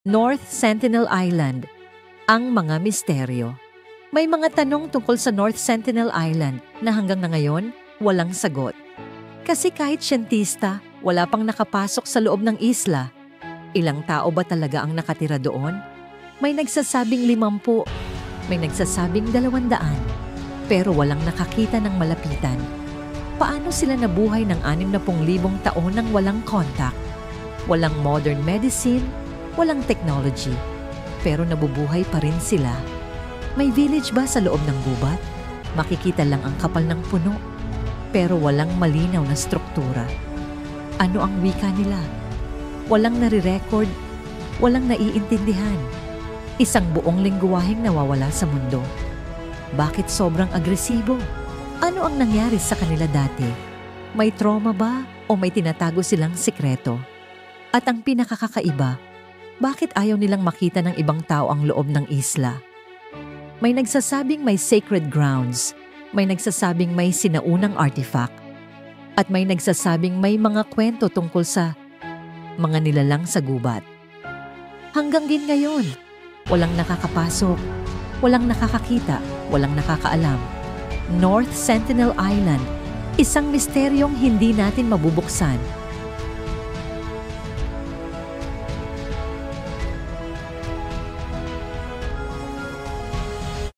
North Sentinel Island, ang mga misteryo. May mga tanong tungkol sa North Sentinel Island na hanggang na ngayon walang sagot. Kasi kahit siyentista, wala pang nakapasok sa loob ng isla. Ilang tao ba talaga ang nakatira doon? May nagsasabing 50, may nagsasabing 200, pero walang nakakita ng malapitan. Paano sila nabuhay ng 60,000 taon nang walang contact? Walang modern medicine, walang technology, pero nabubuhay pa rin sila. May village ba sa loob ng gubat? Makikita lang ang kapal ng puno, pero walang malinaw na struktura. Ano ang wika nila? Walang nare-record, walang naiintindihan. Isang buong lingguwaheng nawawala sa mundo. Bakit sobrang agresibo? Ano ang nangyari sa kanila dati? May trauma ba o may tinatago silang sikreto? At ang pinakakakaiba, bakit ayaw nilang makita ng ibang tao ang loob ng isla? May nagsasabing may sacred grounds, may nagsasabing may sinaunang artifact, at may nagsasabing may mga kwento tungkol sa mga nilalang sa gubat. Hanggang din ngayon, walang nakakapasok, walang nakakakita, walang nakakaalam. North Sentinel Island, isang misteryong hindi natin mabubuksan